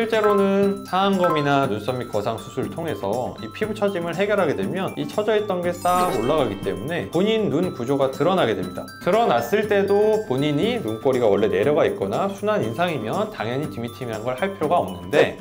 실제로는 상안검이나 눈썹 및 거상 수술을 통해서 이 피부 처짐을 해결하게 되면 이 처져 있던 게 싹 올라가기 때문에 본인 눈 구조가 드러나게 됩니다. 드러났을 때도 본인이 눈꼬리가 원래 내려가 있거나 순한 인상이면 당연히 디미팅이라는 걸 할 필요가 없는데,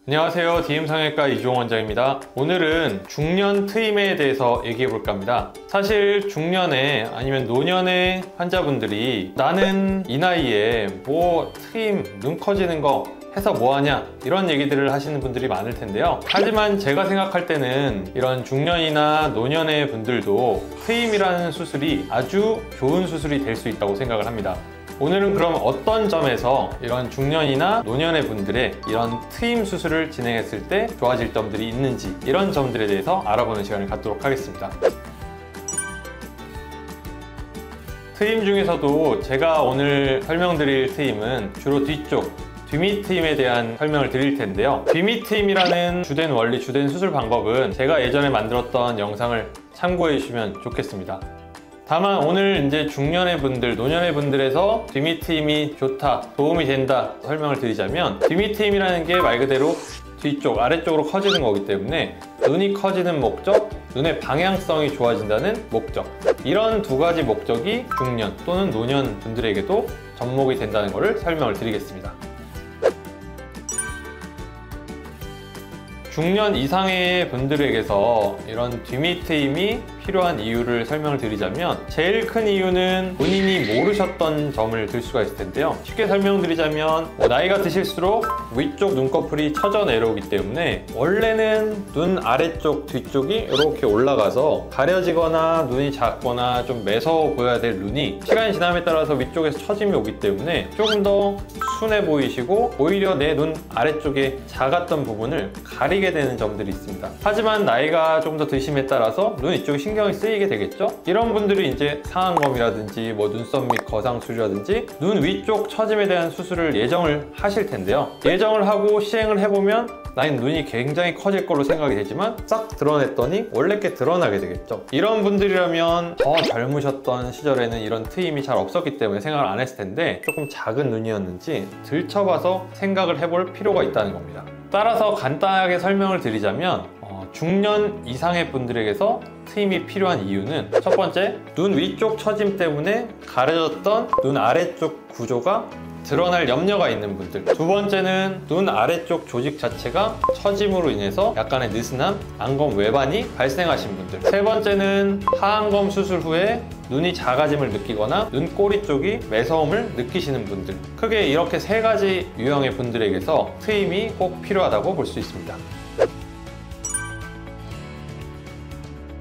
안녕하세요, 디임성형외과 이주홍 원장입니다. 오늘은 중년 트임에 대해서 얘기해 볼까 합니다. 사실 중년에 아니면 노년의 환자분들이 나는 이 나이에 뭐 트임, 눈 커지는 거 해서 뭐하냐 이런 얘기들을 하시는 분들이 많을 텐데요. 하지만 제가 생각할 때는 이런 중년이나 노년의 분들도 트임이라는 수술이 아주 좋은 수술이 될 수 있다고 생각을 합니다. 오늘은 그럼 어떤 점에서 이런 중년이나 노년의 분들의 이런 트임 수술을 진행했을 때 좋아질 점들이 있는지, 이런 점들에 대해서 알아보는 시간을 갖도록 하겠습니다. 트임 중에서도 제가 오늘 설명드릴 트임은 주로 뒤쪽 뒤밑 트임에 대한 설명을 드릴 텐데요. 뒤밑 트임이라는 주된 원리, 주된 수술 방법은 제가 예전에 만들었던 영상을 참고해 주시면 좋겠습니다. 다만 오늘 이제 중년의 분들, 노년의 분들에서 뒤밑 트임이 좋다, 도움이 된다 설명을 드리자면, 뒤밑 트임이라는 게 말 그대로 뒤쪽, 아래쪽으로 커지는 거기 때문에 눈이 커지는 목적, 눈의 방향성이 좋아진다는 목적, 이런 두 가지 목적이 중년 또는 노년 분들에게도 접목이 된다는 것을 설명을 드리겠습니다. 중년 이상의 분들에게서 이런 뒤밑 트임이 필요한 이유를 설명을 드리자면, 제일 큰 이유는 본인이 모르셨던 점을 들 수가 있을 텐데요. 쉽게 설명드리자면 나이가 드실수록 위쪽 눈꺼풀이 처져 내려오기 때문에 원래는 눈 아래쪽, 뒤쪽이 이렇게 올라가서 가려지거나 눈이 작거나 좀 매서워 보여야 될 눈이 시간이 지남에 따라서 위쪽에서 처짐이 오기 때문에 조금 더 순해 보이시고 오히려 내 눈 아래쪽에 작았던 부분을 가리게 되는 점들이 있습니다. 하지만 나이가 좀 더 드심에 따라서 눈 이쪽이 신경이 쓰이게 되겠죠? 이런 분들이 이제 상안검이라든지 뭐 눈썹 및 거상 수술이라든지 눈 위쪽 처짐에 대한 수술을 예정을 하실 텐데요. 예정을 하고 시행을 해보면 나는 눈이 굉장히 커질 걸로 생각이 되지만 싹 드러냈더니 원래 게 드러나게 되겠죠. 이런 분들이라면 더 젊으셨던 시절에는 이런 트임이 잘 없었기 때문에 생각을 안 했을 텐데 조금 작은 눈이었는지 들춰봐서 생각을 해볼 필요가 있다는 겁니다. 따라서 간단하게 설명을 드리자면 중년 이상의 분들에게서 트임이 필요한 이유는, 첫 번째, 눈 위쪽 처짐 때문에 가려졌던 눈 아래쪽 구조가 드러날 염려가 있는 분들. 두 번째는 눈 아래쪽 조직 자체가 처짐으로 인해서 약간의 느슨함, 안검 외반이 발생하신 분들. 세 번째는 하안검 수술 후에 눈이 작아짐을 느끼거나 눈꼬리 쪽이 매서움을 느끼시는 분들. 크게 이렇게 세 가지 유형의 분들에게서 트임이 꼭 필요하다고 볼 수 있습니다.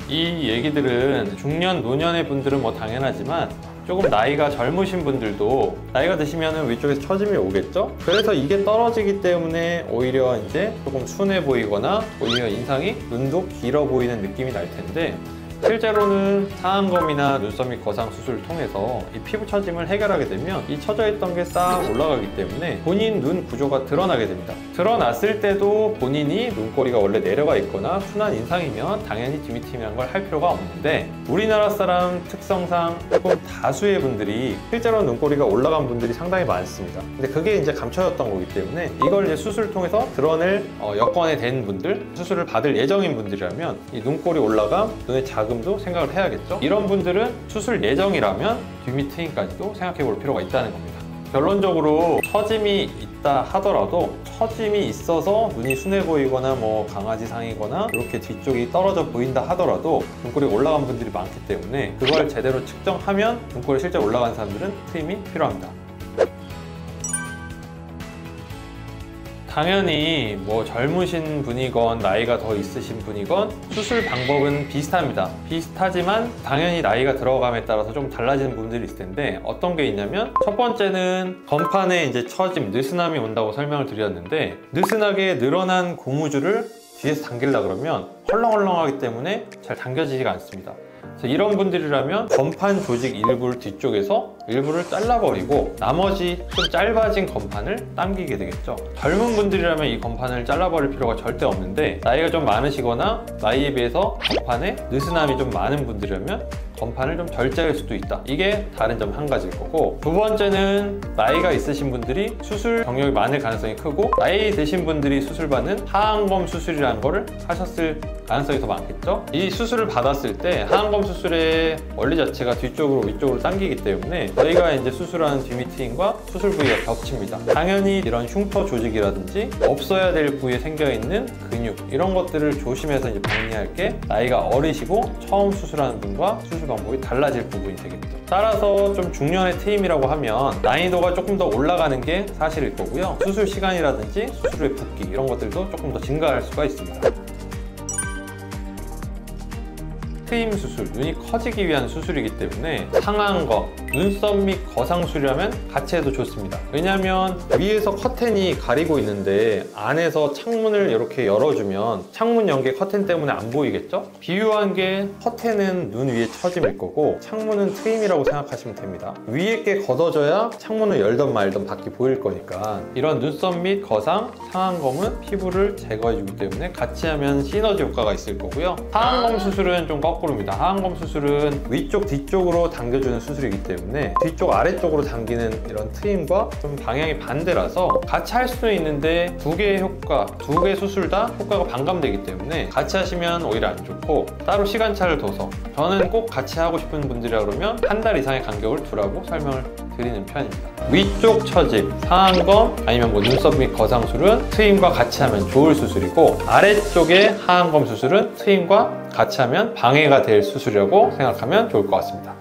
이 얘기들은 중년, 노년의 분들은 뭐 당연하지만 조금 나이가 젊으신 분들도 나이가 드시면 위쪽에서 처짐이 오겠죠? 그래서 이게 떨어지기 때문에 오히려 이제 조금 순해 보이거나 오히려 인상이 눈도 길어 보이는 느낌이 날 텐데, 실제로는 상안검이나 눈썹 및 거상 수술을 통해서 이 피부 처짐을 해결하게 되면 이 처져 있던 게 싹 올라가기 때문에 본인 눈 구조가 드러나게 됩니다. 드러났을 때도 본인이 눈꼬리가 원래 내려가 있거나 순한 인상이면 당연히 디미팅이라는 걸 할 필요가 없는데, 우리나라 사람 특성상 조금 다수의 분들이 실제로 눈꼬리가 올라간 분들이 상당히 많습니다. 근데 그게 이제 감춰졌던 거기 때문에 이걸 이제 수술을 통해서 드러낼 여건이 된 분들, 수술을 받을 예정인 분들이라면 이 눈꼬리 올라감, 눈의 자금도 생각을 해야겠죠. 이런 분들은 수술 예정이라면 뒤밑 트임까지도 생각해 볼 필요가 있다는 겁니다. 결론적으로 처짐이 있다 하더라도, 처짐이 있어서 눈이 순해 보이거나 뭐 강아지상이거나 이렇게 뒤쪽이 떨어져 보인다 하더라도 눈꼬리 올라간 분들이 많기 때문에 그걸 제대로 측정하면 눈꼬리 실제 올라간 사람들은 트임이 필요합니다. 당연히 뭐 젊으신 분이건 나이가 더 있으신 분이건 수술 방법은 비슷합니다. 비슷하지만 당연히 나이가 들어감에 따라서 좀 달라지는 부분들이 있을 텐데, 어떤 게 있냐면, 첫 번째는 건판에 이제 처짐, 느슨함이 온다고 설명을 드렸는데, 느슨하게 늘어난 고무줄을 뒤에서 당기려고 그러면 헐렁헐렁하기 때문에 잘 당겨지지가 않습니다. 이런 분들이라면 건판 조직 일부를 뒤쪽에서 일부를 잘라버리고 나머지 좀 짧아진 건판을 당기게 되겠죠. 젊은 분들이라면 이 건판을 잘라버릴 필요가 절대 없는데, 나이가 좀 많으시거나 나이에 비해서 건판에 느슨함이 좀 많은 분들이라면 건판을 좀 절제할 수도 있다. 이게 다른 점 한 가지일 거고, 두 번째는 나이가 있으신 분들이 수술 경력이 많을 가능성이 크고, 나이 드신 분들이 수술받는 하안검 수술이라는 거를 하셨을 가능성이 더 많겠죠. 이 수술을 받았을 때 하안검 수술의 원리 자체가 뒤쪽으로 위쪽으로 당기기 때문에 저희가 이제 수술하는 뒷밑트임과 수술 부위가 겹칩니다. 당연히 이런 흉터 조직이라든지 없어야 될 부위에 생겨있는 근육, 이런 것들을 조심해서 이제 박리할 게 나이가 어리시고 처음 수술하는 분과 수술 방법이 달라질 부분이 되겠죠. 따라서 좀 중년의 트임이라고 하면 난이도가 조금 더 올라가는 게 사실일 거고요. 수술 시간이라든지 수술 후의 붓기, 이런 것들도 조금 더 증가할 수가 있습니다. 트임 수술, 눈이 커지기 위한 수술이기 때문에 상안검, 눈썹 및 거상술이라면 같이 해도 좋습니다. 왜냐하면 위에서 커튼이 가리고 있는데 안에서 창문을 이렇게 열어주면 창문 연계 커튼 때문에 안 보이겠죠? 비유한 게 커튼은 눈 위에 처짐일 거고 창문은 트임이라고 생각하시면 됩니다. 위에 게 걷어져야 창문을 열던 말던 밖이 보일 거니까, 이런 눈썹 및 거상, 상안검은 피부를 제거해주기 때문에 같이 하면 시너지 효과가 있을 거고요. 하안검 수술은 좀 거꾸로입니다. 하안검 수술은 위쪽 뒤쪽으로 당겨주는 수술이기 때문에 뒤쪽 아래쪽으로 당기는 이런 트임과 좀 방향이 반대라서 같이 할 수는 있는데 두 개의 효과, 두 개의 수술 다 효과가 반감되기 때문에 같이 하시면 오히려 안 좋고, 따로 시간차를 둬서, 저는 꼭 같이 하고 싶은 분들이라 그러면 한 달 이상의 간격을 두라고 설명을 드리는 편입니다. 위쪽 처짐, 상안검 아니면 뭐 눈썹 및 거상술은 트임과 같이 하면 좋을 수술이고, 아래쪽의 하안검 수술은 트임과 같이 하면 방해가 될 수술이라고 생각하면 좋을 것 같습니다.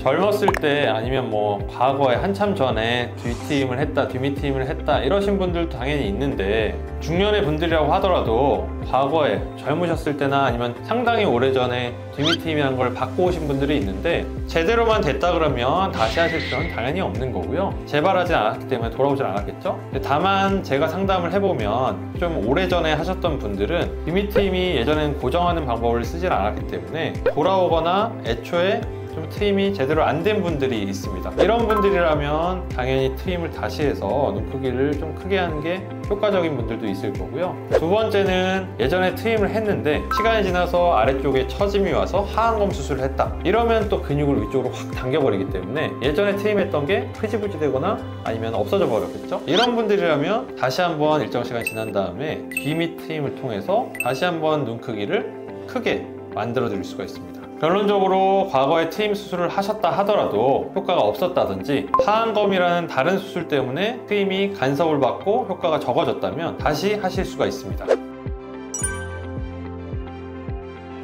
젊었을 때 아니면 뭐 과거에 한참 전에 뒷트임을 했다, 뒷밑트임을 했다 이러신 분들도 당연히 있는데, 중년의 분들이라고 하더라도 과거에 젊으셨을 때나 아니면 상당히 오래전에 뒷밑트임이라는 걸 받고 오신 분들이 있는데, 제대로만 됐다 그러면 다시 하실 필요는 당연히 없는 거고요. 재발하지 않았기 때문에 돌아오질 않았겠죠. 다만 제가 상담을 해보면 좀 오래전에 하셨던 분들은 뒷밑트임이 예전에는 고정하는 방법을 쓰질 않았기 때문에 돌아오거나 애초에 좀 트임이 제대로 안 된 분들이 있습니다. 이런 분들이라면 당연히 트임을 다시 해서 눈 크기를 좀 크게 하는 게 효과적인 분들도 있을 거고요. 두 번째는 예전에 트임을 했는데 시간이 지나서 아래쪽에 처짐이 와서 하안검 수술을 했다. 이러면 또 근육을 위쪽으로 확 당겨버리기 때문에 예전에 트임했던 게 흐지부지 되거나 아니면 없어져 버렸겠죠. 이런 분들이라면 다시 한번 일정 시간 지난 다음에 뒷밑 트임을 통해서 다시 한번 눈 크기를 크게 만들어 드릴 수가 있습니다. 결론적으로 과거에 트임 수술을 하셨다 하더라도 효과가 없었다든지 하안검이라는 다른 수술 때문에 트임이 간섭을 받고 효과가 적어졌다면 다시 하실 수가 있습니다.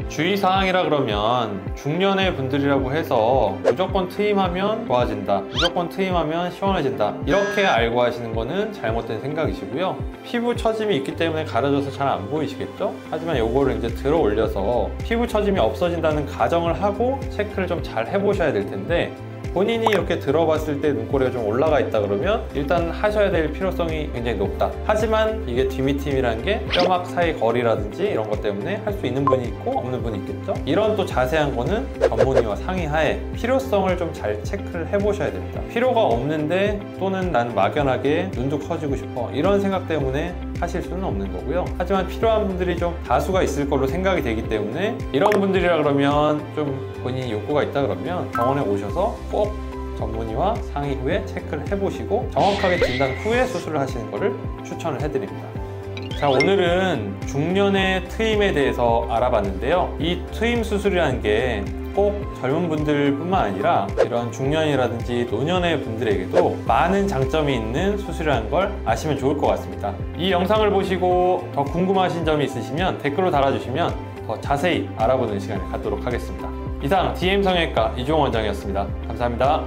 주의사항이라 그러면 중년의 분들이라고 해서 무조건 트임하면 좋아진다, 무조건 트임하면 시원해진다, 이렇게 알고 하시는 거는 잘못된 생각이시고요. 피부 처짐이 있기 때문에 가려져서 잘 안 보이시겠죠? 하지만 요거를 이제 들어 올려서 피부 처짐이 없어진다는 가정을 하고 체크를 좀 잘 해보셔야 될 텐데, 본인이 이렇게 들어봤을 때 눈꼬리가 좀 올라가 있다 그러면 일단 하셔야 될 필요성이 굉장히 높다. 하지만 이게 뒷밑트임이라는 게 뼈막 사이 거리라든지 이런 것 때문에 할 수 있는 분이 있고 없는 분이 있겠죠. 이런 또 자세한 거는 전문의와 상의하에 필요성을 좀 잘 체크를 해보셔야 됩니다. 필요가 없는데 또는 난 막연하게 눈도 커지고 싶어 이런 생각 때문에 하실 수는 없는 거고요. 하지만 필요한 분들이 좀 다수가 있을 걸로 생각이 되기 때문에 이런 분들이라 그러면 좀 본인이 욕구가 있다 그러면 병원에 오셔서 꼭 전문의와 상의 후에 체크를 해보시고 정확하게 진단 후에 수술을 하시는 것을 추천을 해드립니다. 자, 오늘은 중년의 트임에 대해서 알아봤는데요. 이 트임 수술이라는 게 꼭 젊은 분들 뿐만 아니라 이런 중년이라든지 노년의 분들에게도 많은 장점이 있는 수술이라는 걸 아시면 좋을 것 같습니다. 이 영상을 보시고 더 궁금하신 점이 있으시면 댓글로 달아주시면 더 자세히 알아보는 시간을 갖도록 하겠습니다. 이상 DM성형외과 이종원 원장이었습니다. 감사합니다.